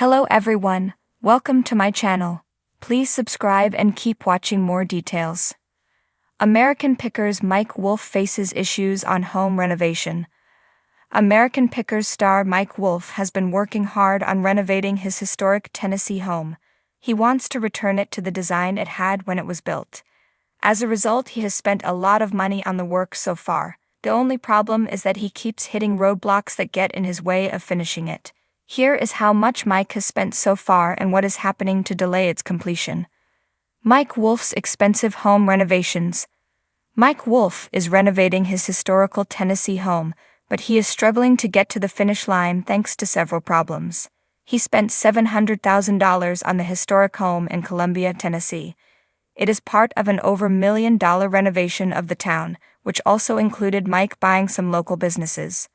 Hello everyone, welcome to my channel. Please subscribe and keep watching more details. American Pickers Mike Wolfe faces issues on home renovation. American Pickers star Mike Wolfe has been working hard on renovating his historic Tennessee home. He wants to return it to the design it had when it was built. As a result, he has spent a lot of money on the work so far. The only problem is that he keeps hitting roadblocks that get in his way of finishing it. Here is how much Mike has spent so far and what is happening to delay its completion. Mike Wolfe's expensive home renovations. Mike Wolfe is renovating his historical Tennessee home, but he is struggling to get to the finish line thanks to several problems. He spent $700,000 on the historic home in Columbia, Tennessee. It is part of an over $1 million renovation of the town, which also included Mike buying some local businesses.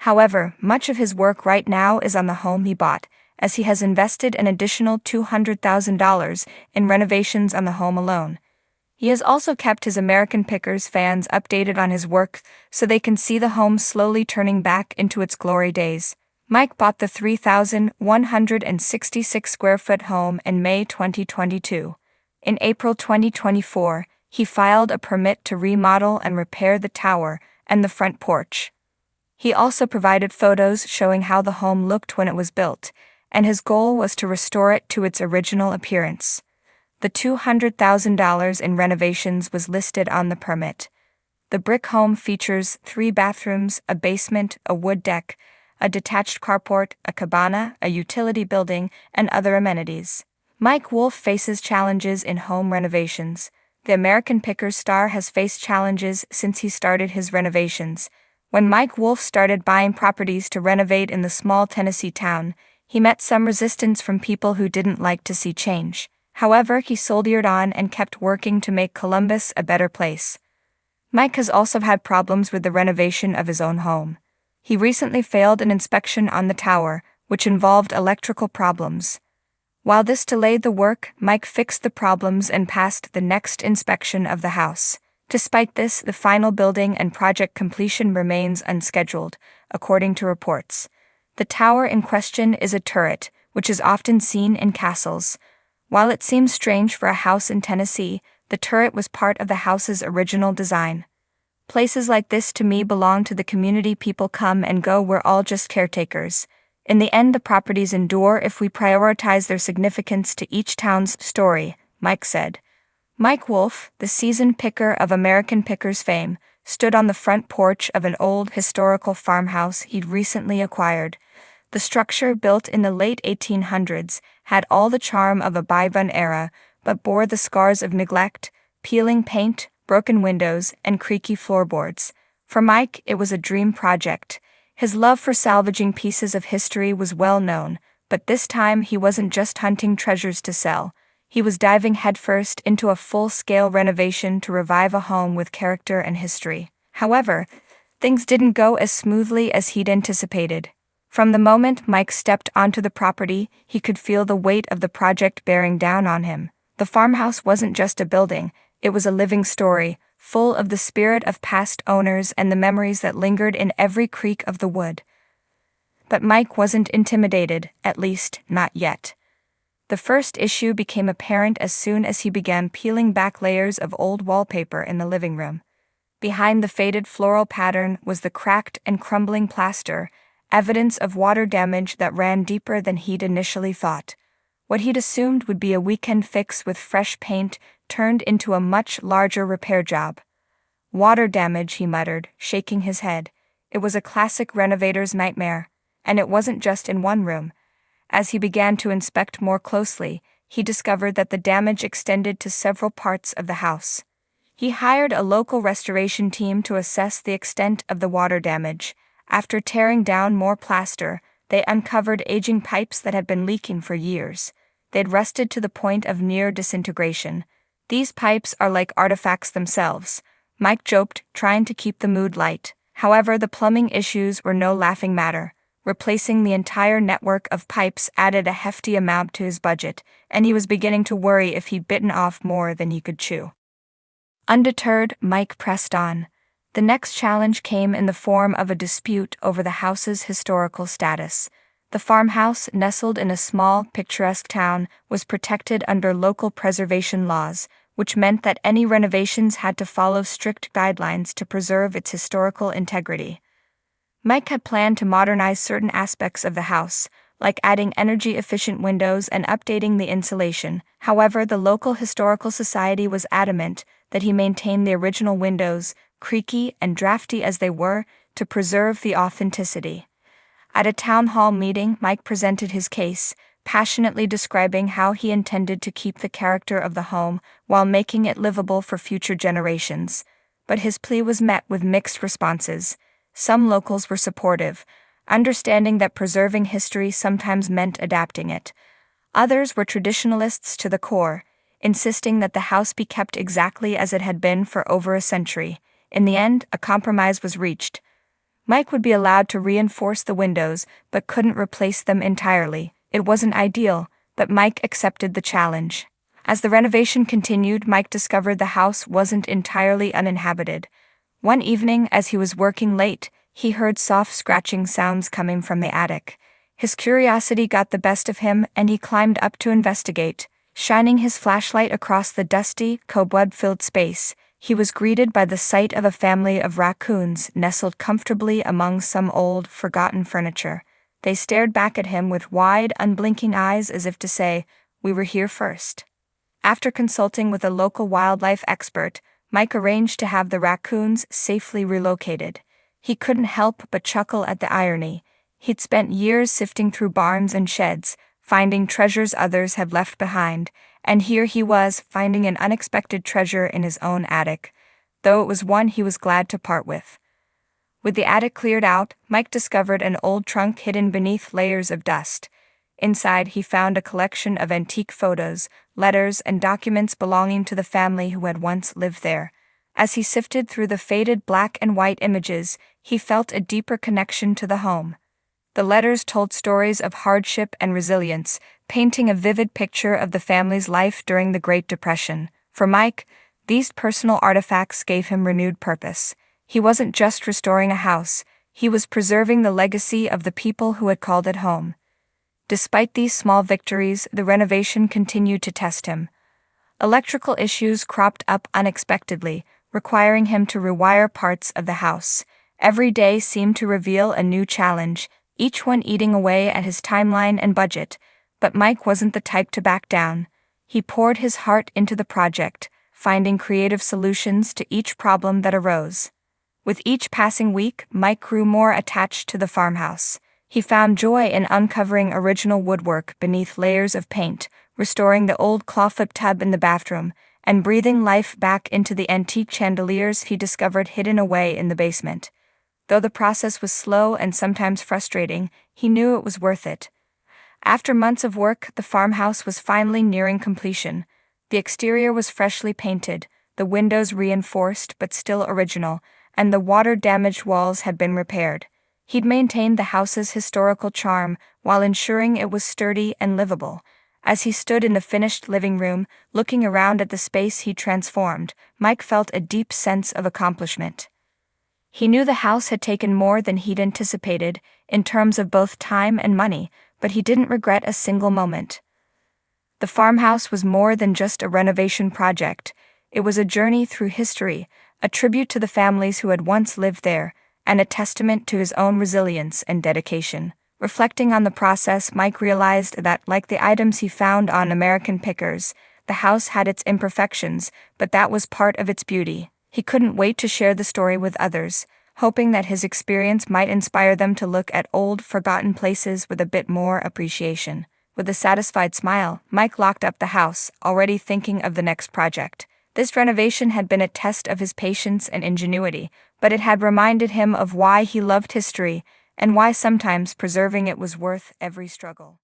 However, much of his work right now is on the home he bought, as he has invested an additional $200,000 in renovations on the home alone. He has also kept his American Pickers fans updated on his work so they can see the home slowly turning back into its glory days. Mike bought the 3,166 square foot home in May 2022. In April 2024, he filed a permit to remodel and repair the tower and the front porch. He also provided photos showing how the home looked when it was built, and his goal was to restore it to its original appearance. The $200,000 in renovations was listed on the permit. The brick home features 3 bathrooms, a basement, a wood deck, a detached carport, a cabana, a utility building, and other amenities. Mike Wolfe faces challenges in home renovations. The American Pickers star has faced challenges since he started his renovations. When Mike Wolfe started buying properties to renovate in the small Tennessee town, he met some resistance from people who didn't like to see change. However, he soldiered on and kept working to make Columbus a better place. Mike has also had problems with the renovation of his own home. He recently failed an inspection on the tower, which involved electrical problems. While this delayed the work, Mike fixed the problems and passed the next inspection of the house. Despite this, the final building and project completion remains unscheduled, according to reports. The tower in question is a turret, which is often seen in castles. While it seems strange for a house in Tennessee, the turret was part of the house's original design. Places like this to me belong to the community. People come and go, we're all just caretakers. In the end, the properties endure if we prioritize their significance to each town's story, Mike said. Mike Wolfe, the seasoned picker of American Pickers fame, stood on the front porch of an old historical farmhouse he'd recently acquired. The structure, built in the late 1800s, had all the charm of a bygone era, but bore the scars of neglect, peeling paint, broken windows, and creaky floorboards. For Mike, it was a dream project. His love for salvaging pieces of history was well known, but this time he wasn't just hunting treasures to sell. He was diving headfirst into a full-scale renovation to revive a home with character and history. However, things didn't go as smoothly as he'd anticipated. From the moment Mike stepped onto the property, he could feel the weight of the project bearing down on him. The farmhouse wasn't just a building, it was a living story, full of the spirit of past owners and the memories that lingered in every creak of the wood. But Mike wasn't intimidated, at least, not yet. The first issue became apparent as soon as he began peeling back layers of old wallpaper in the living room. Behind the faded floral pattern was the cracked and crumbling plaster, evidence of water damage that ran deeper than he'd initially thought. What he'd assumed would be a weekend fix with fresh paint turned into a much larger repair job. Water damage, he muttered, shaking his head. It was a classic renovator's nightmare, and it wasn't just in one room. As he began to inspect more closely, he discovered that the damage extended to several parts of the house. He hired a local restoration team to assess the extent of the water damage. After tearing down more plaster, they uncovered aging pipes that had been leaking for years. They'd rusted to the point of near disintegration. These pipes are like artifacts themselves, Mike joked, trying to keep the mood light. However, the plumbing issues were no laughing matter. Replacing the entire network of pipes added a hefty amount to his budget, and he was beginning to worry if he'd bitten off more than he could chew. Undeterred, Mike pressed on. The next challenge came in the form of a dispute over the house's historical status. The farmhouse, nestled in a small, picturesque town, was protected under local preservation laws, which meant that any renovations had to follow strict guidelines to preserve its historical integrity. Mike had planned to modernize certain aspects of the house, like adding energy-efficient windows and updating the insulation. However, the local historical society was adamant that he maintain the original windows, creaky and drafty as they were, to preserve the authenticity. At a town hall meeting, Mike presented his case, passionately describing how he intended to keep the character of the home while making it livable for future generations. But his plea was met with mixed responses. Some locals were supportive, understanding that preserving history sometimes meant adapting it. Others were traditionalists to the core, insisting that the house be kept exactly as it had been for over a century. In the end, a compromise was reached. Mike would be allowed to reinforce the windows, but couldn't replace them entirely. It wasn't ideal, but Mike accepted the challenge. As the renovation continued, Mike discovered the house wasn't entirely uninhabited. One evening, as he was working late, he heard soft scratching sounds coming from the attic. His curiosity got the best of him, and he climbed up to investigate. Shining his flashlight across the dusty, cobweb-filled space, he was greeted by the sight of a family of raccoons nestled comfortably among some old, forgotten furniture. They stared back at him with wide, unblinking eyes as if to say, "We were here first." After consulting with a local wildlife expert, Mike arranged to have the raccoons safely relocated. He couldn't help but chuckle at the irony. He'd spent years sifting through barns and sheds, finding treasures others had left behind, and here he was finding an unexpected treasure in his own attic, though it was one he was glad to part with. With the attic cleared out, Mike discovered an old trunk hidden beneath layers of dust. Inside, he found a collection of antique photos, letters, and documents belonging to the family who had once lived there. As he sifted through the faded black and white images, he felt a deeper connection to the home. The letters told stories of hardship and resilience, painting a vivid picture of the family's life during the Great Depression. For Mike, these personal artifacts gave him renewed purpose. He wasn't just restoring a house, he was preserving the legacy of the people who had called it home. Despite these small victories, the renovation continued to test him. Electrical issues cropped up unexpectedly, requiring him to rewire parts of the house. Every day seemed to reveal a new challenge, each one eating away at his timeline and budget. But Mike wasn't the type to back down. He poured his heart into the project, finding creative solutions to each problem that arose. With each passing week, Mike grew more attached to the farmhouse. He found joy in uncovering original woodwork beneath layers of paint, restoring the old clawfoot tub in the bathroom, and breathing life back into the antique chandeliers he discovered hidden away in the basement. Though the process was slow and sometimes frustrating, he knew it was worth it. After months of work, the farmhouse was finally nearing completion. The exterior was freshly painted, the windows reinforced but still original, and the water-damaged walls had been repaired. He'd maintained the house's historical charm while ensuring it was sturdy and livable. As he stood in the finished living room, looking around at the space he'd transformed, Mike felt a deep sense of accomplishment. He knew the house had taken more than he'd anticipated, in terms of both time and money, but he didn't regret a single moment. The farmhouse was more than just a renovation project. It was a journey through history, a tribute to the families who had once lived there, and a testament to his own resilience and dedication. Reflecting on the process, Mike realized that, like the items he found on American Pickers, the house had its imperfections, but that was part of its beauty. He couldn't wait to share the story with others, hoping that his experience might inspire them to look at old, forgotten places with a bit more appreciation. With a satisfied smile, Mike locked up the house, already thinking of the next project. This renovation had been a test of his patience and ingenuity, but it had reminded him of why he loved history and why sometimes preserving it was worth every struggle.